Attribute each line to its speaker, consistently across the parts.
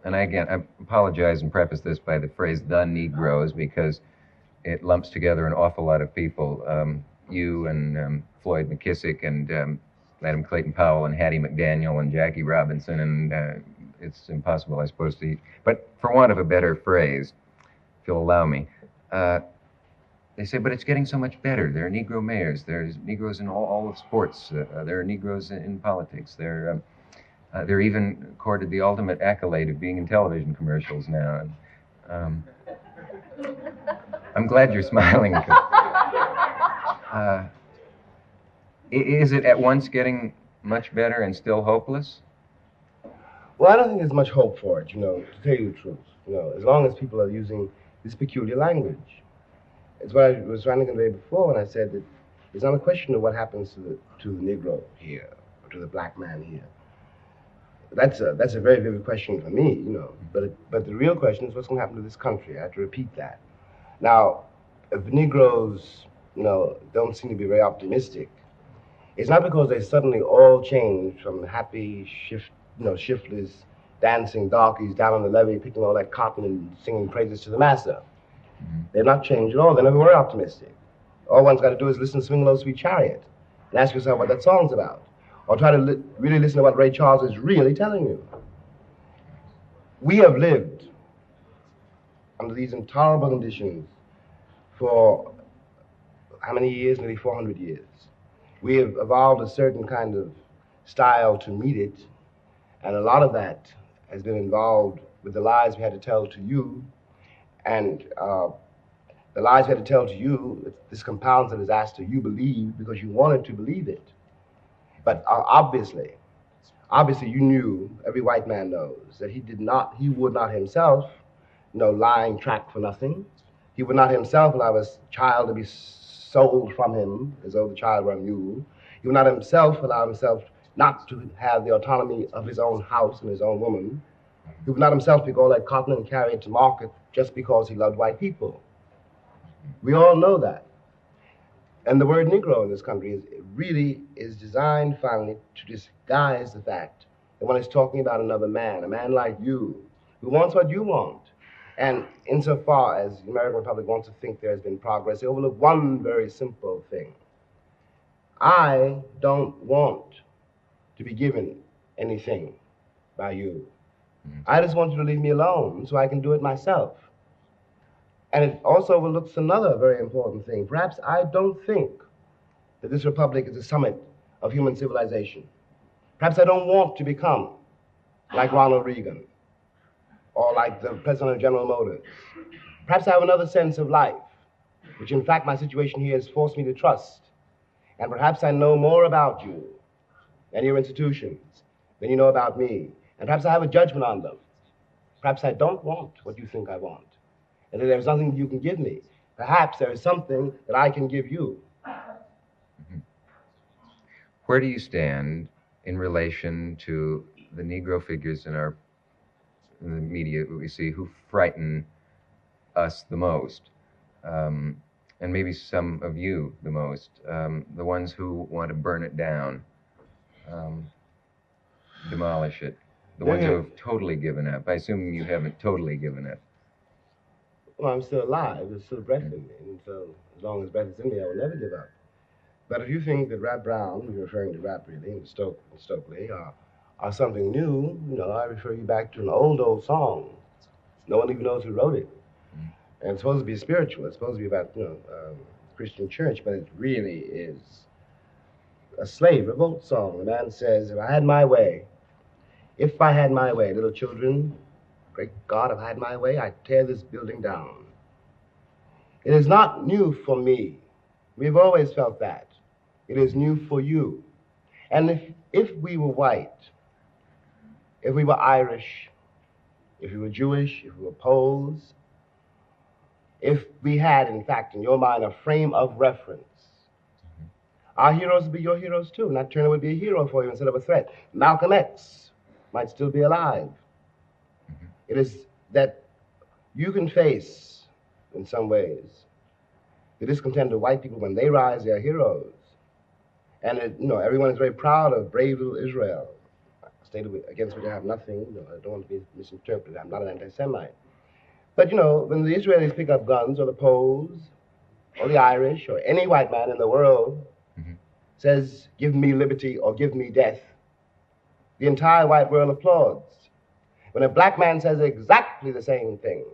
Speaker 1: and I apologize and preface this by the phrase "the Negroes" because it lumps together an awful lot of people. You and Floyd McKissick and Adam Clayton Powell and Hattie McDaniel and Jackie Robinson, and it's impossible, I suppose, to... But for want of a better phrase, if you'll allow me, they say, but it's getting so much better. There are Negro mayors. There's Negroes in all of sports. There are Negroes in politics. They're even accorded the ultimate accolade of being in television commercials now. I'm glad you're smiling. Is it at once getting much better and still hopeless?
Speaker 2: Well, I don't think there's much hope for it, to tell you the truth. As long as people are using this peculiar language. It's what I was trying to convey before when I said that it's not a question of what happens to the Negro here, or to the black man here. That's a very vivid question for me, But the real question is what's going to happen to this country. I have to repeat that. Now, if Negroes, don't seem to be very optimistic, it's not because they suddenly all changed from happy, shiftless, dancing darkies down on the levee, picking all that cotton and singing praises to the master. They've not changed at all. They never were optimistic. All one's got to do is listen to Swing Low, Sweet Chariot and ask yourself what that song's about. Or try to really listen to what Ray Charles is really telling you. We have lived under these intolerable conditions for how many years? Nearly 400 years. We have evolved a certain kind of style to meet it, and a lot of that has been involved with the lies we had to tell to you. And the lies we had to tell to you, this compounds that is asked to you believe because you wanted to believe it. But obviously you knew, every white man knows, that he would not himself, lying track for nothing. He would not himself allow his child to be sold from him as though the child were a mule. He would not himself allow himself not to have the autonomy of his own house and his own woman. He would not himself pick all that cotton and carry it to market just because he loved white people. We all know that. And the word Negro in this country really is designed finally to disguise the fact that when it's talking about another man, a man like you, who wants what you want. And insofar as the American Republic wants to think there has been progress, they overlook one very simple thing. I don't want to be given anything by you. I just want you to leave me alone so I can do it myself. And it also overlooks another very important thing. Perhaps I don't think that this republic is a summit of human civilization. Perhaps I don't want to become like Ronald Reagan or like the president of General Motors. Perhaps I have another sense of life, which in fact my situation here has forced me to trust. And perhaps I know more about you and your institutions than you know about me. And perhaps I have a judgment on them. Perhaps I don't want what you think I want. And if there's nothing you can give me, perhaps there is something that I can give you.
Speaker 1: Where do you stand in relation to the Negro figures in the media we see who frighten us the most, and maybe some of you the most, the ones who want to burn it down, demolish it, the ones who have totally given up? I assume you haven't totally given up.
Speaker 2: Well, I'm still alive. There's still breath in me. And so as long as breath is in me, I will never give up. But if you think that Rap Brown, you're referring to rap really, and Stokely, are something new, I refer you back to an old song. No one even knows who wrote it. And it's supposed to be spiritual. It's supposed to be about, Christian church, but it really is a slave revolt song. The man says, if I had my way, little children, great God, if I had my way, I'd tear this building down. It is not new for me. We've always felt that. It is new for you. And if we were white, if we were Irish, if we were Jewish, if we were Poles, if we had, in fact, in your mind, a frame of reference, our heroes would be your heroes too. Nat Turner would be a hero for you instead of a threat. Malcolm X might still be alive. It is that you can face, in some ways, the discontent of white people. When they rise, they are heroes. And everyone is very proud of brave little Israel. against which I have nothing. I don't want to be misinterpreted. I'm not an anti-Semite. But, when the Israelis pick up guns, or the Poles, or the Irish, or any white man in the world says, give me liberty or give me death, the entire white world applauds. When a black man says exactly the same thing,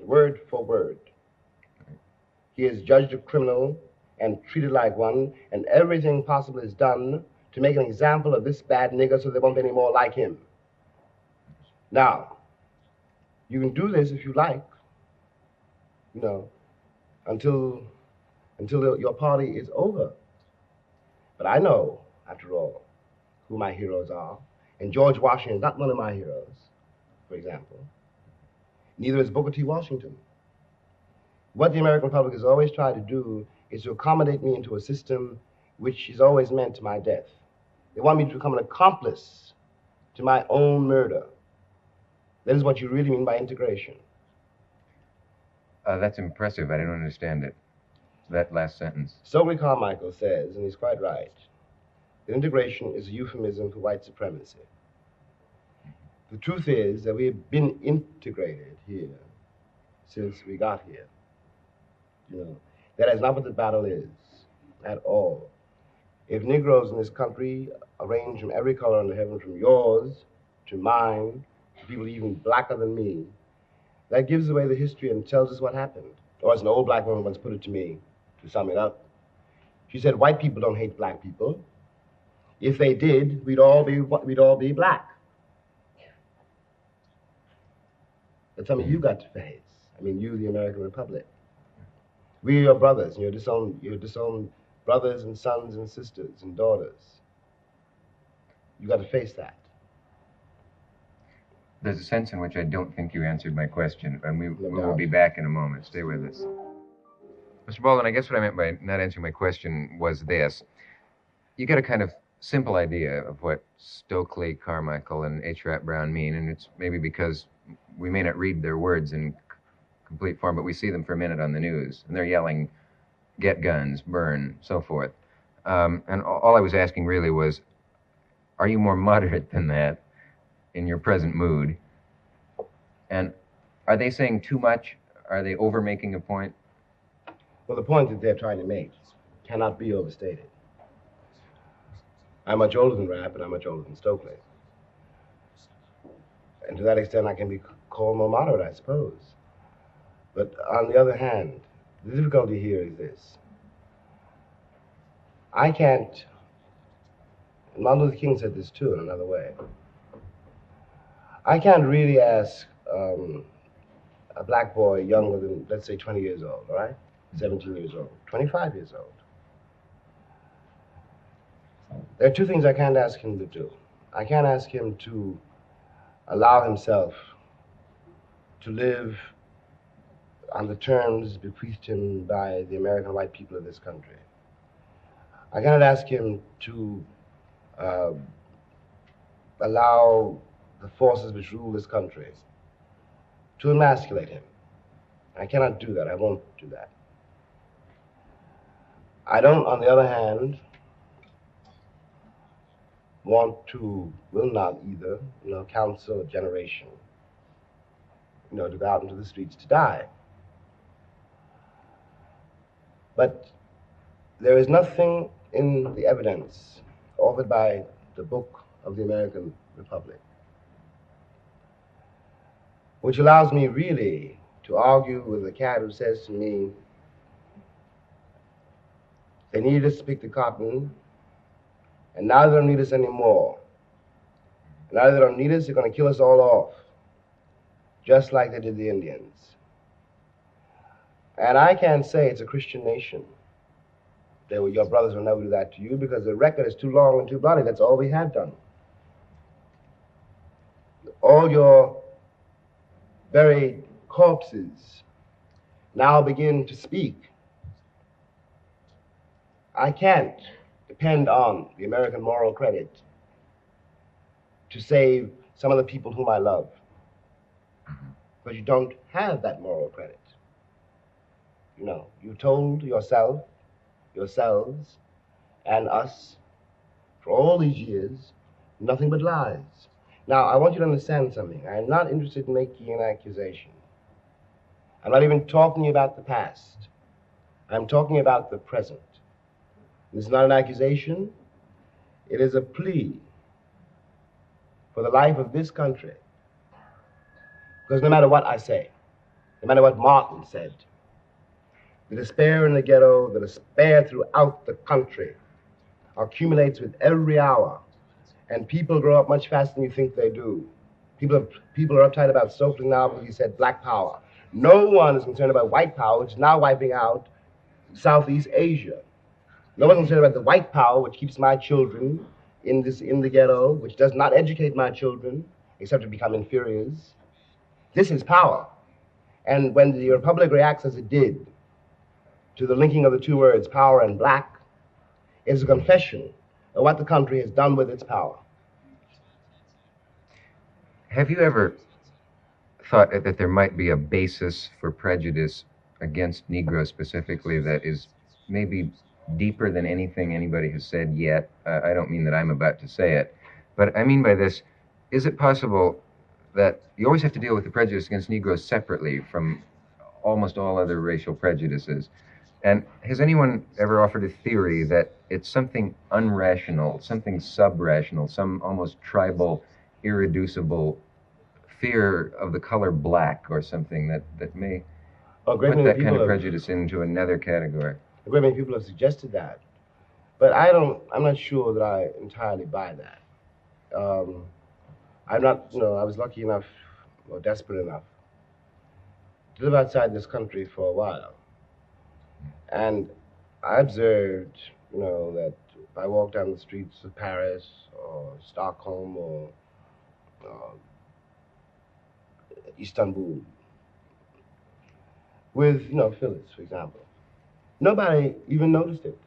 Speaker 2: word for word, he is judged a criminal and treated like one, and everything possible is done to make an example of this bad nigger so there won't be any more like him. Now, you can do this if you like, until your party is over. But I know, after all, who my heroes are. And George Washington is not one of my heroes, for example. Neither is Booker T. Washington. What the American public has always tried to do is to accommodate me into a system which is always meant to my death. They want me to become an accomplice to my own murder. That is what you really mean by integration.
Speaker 1: That's impressive. I didn't understand it. That last sentence.
Speaker 2: Stokely Carmichael says, and he's quite right, that integration is a euphemism for white supremacy. The truth is that we have been integrated here since we got here. That is not what the battle is at all. If Negroes in this country, arranged from every color under heaven, from yours to mine, to people even blacker than me, that gives away the history and tells us what happened. Or as an old black woman once put it to me, to sum it up, she said, white people don't hate black people. If they did, we'd all be black. That's something you got to face. You, the American Republic. We are your brothers, and you're disowned brothers and sons and sisters and daughters. You got to face that.
Speaker 1: There's a sense in which I don't think you answered my question, and we will be back in a moment. Stay with us. Mr. Baldwin, I guess what I meant by not answering my question was this. You get a kind of simple idea of what Stokely Carmichael and H. Rap Brown mean, and it's maybe because we may not read their words in complete form, but we see them for a minute on the news, and they're yelling, get guns, burn, so forth. And all I was asking really was, are you more moderate than that in your present mood? And are they saying too much? Are they over making a point?
Speaker 2: Well, the point that they're trying to make cannot be overstated. I'm much older than Rap, and I'm much older than Stokely. And to that extent, I can be called more moderate, I suppose. But on the other hand, the difficulty here is this. I can't, and Martin Luther King said this too in another way, I can't really ask a black boy younger than, let's say, 20 years old, all right? 17 years old, 25 years old. There are two things I can't ask him to do. I can't ask him to allow himself to live on the terms bequeathed him by the American white people of this country. I cannot ask him to allow the forces which rule this country to emasculate him. I cannot do that. I won't do that. I don't, on the other hand, will not either, counsel a generation, to go out into the streets to die. But there is nothing in the evidence offered by the book of the American Republic which allows me really to argue with a cat who says to me, they needed us to pick the cotton, and now they don't need us anymore. And now they don't need us, they're going to kill us all off, just like they did the Indians. And I can't say it's a Christian nation. Your brothers will never do that to you because the record is too long and too bloody. That's all we have done. All your buried corpses now begin to speak. I can't depend on the American moral credit to save some of the people whom I love. But you don't have that moral credit. You told yourself, yourselves, and us for all these years Nothing but lies. Now, I want you to understand something. I am not interested in making an accusation. I'm not even talking about the past. I'm talking about the present. This is not an accusation. It is a plea for the life of this country. Because no matter what I say, no matter what Martin said, the despair in the ghetto, the despair throughout the country accumulates with every hour. And people grow up much faster than you think they do. People are uptight about socialism now because he said black power. No one is concerned about white power, which is now wiping out Southeast Asia. No one's concerned about the white power, which keeps my children in the ghetto, which does not educate my children, except to become inferiors. This is power. And when the Republic reacts as it did to the linking of the two words, power and black, it's a confession of what the country has done with its power.
Speaker 1: Have you ever thought that there might be a basis for prejudice against Negroes specifically that is maybe deeper than anything anybody has said yet? I don't mean that I'm about to say it, but I mean by this, is it possible that you always have to deal with the prejudice against Negroes separately from almost all other racial prejudices? And has anyone ever offered a theory that it's something unrational, something sub-rational, some almost tribal, irreducible fear of the color black or something that may put that kind of prejudice into another category?
Speaker 2: A great many people have suggested that. But I'm not sure that I entirely buy that. I was lucky enough, or desperate enough, to live outside this country for a while. And I observed, that if I walk down the streets of Paris or Stockholm or Istanbul with, Phyllis, for example, nobody even noticed it.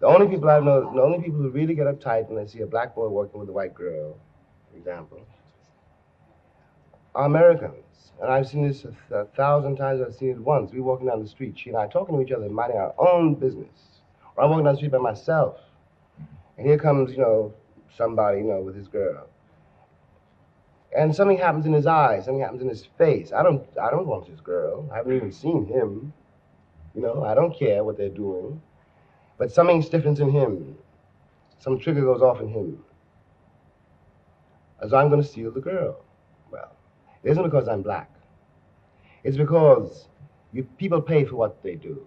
Speaker 2: The only people who really get uptight when they see a black boy working with a white girl, for example, are Americans. And I've seen this 1,000 times. I've seen it once. We're walking down the street, she and I, talking to each other, minding our own business. Or I'm walking down the street by myself, and here comes, somebody, with his girl. And something happens in his eyes, something happens in his face. I don't want his girl. I haven't even seen him. I don't care what they're doing. But something stiffens in him. Some trigger goes off in him. As I'm going to steal the girl. Well, it isn't because I'm black. It's because people pay for what they do.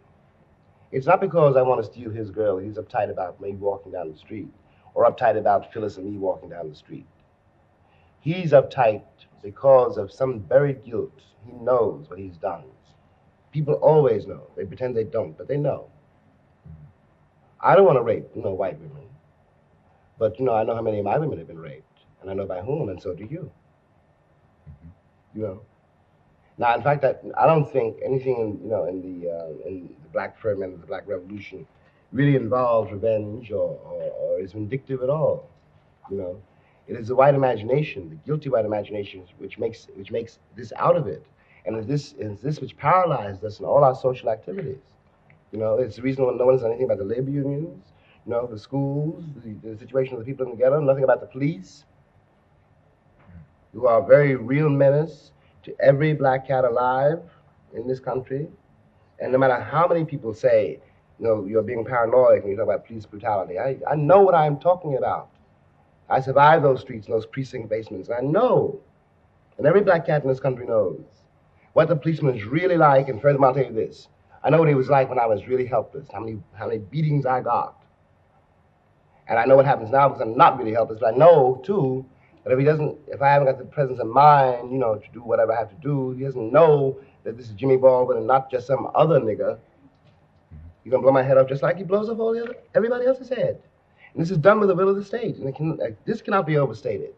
Speaker 2: It's not because I want to steal his girl. He's uptight about me walking down the street, or uptight about Phyllis and me walking down the street. He's uptight because of some buried guilt. He knows what he's done. People always know. They pretend they don't, but they know. I don't want to rape, white women. But, I know how many of my women have been raped, and I know by whom, and so do you. Now, in fact, I don't think anything in the black ferment of the Black Revolution really involves revenge or is vindictive at all. It is the white imagination, the guilty white imagination, which makes this out of it, and it's this which paralyzed us in all our social activities. It's the reason no one knows anything about the labor unions, the schools, the situation of the people in the ghetto, nothing about the police, who are a very real menace to every black cat alive in this country. And no matter how many people say, you're being paranoid when you talk about police brutality, I know what I'm talking about. I survived those streets and those precinct basements, and I know, and every black cat in this country knows, what the policeman is really like. And furthermore, I'll tell you this. I know what he was like when I was really helpless, how many beatings I got. And I know what happens now because I'm not really helpless, but I know, too, that if I haven't got the presence of mind, to do whatever I have to do, he doesn't know that this is Jimmy Baldwin and not just some other nigger. He's going to blow my head off just like he blows off everybody else's head. And this is done with the will of the state. And this cannot be overstated.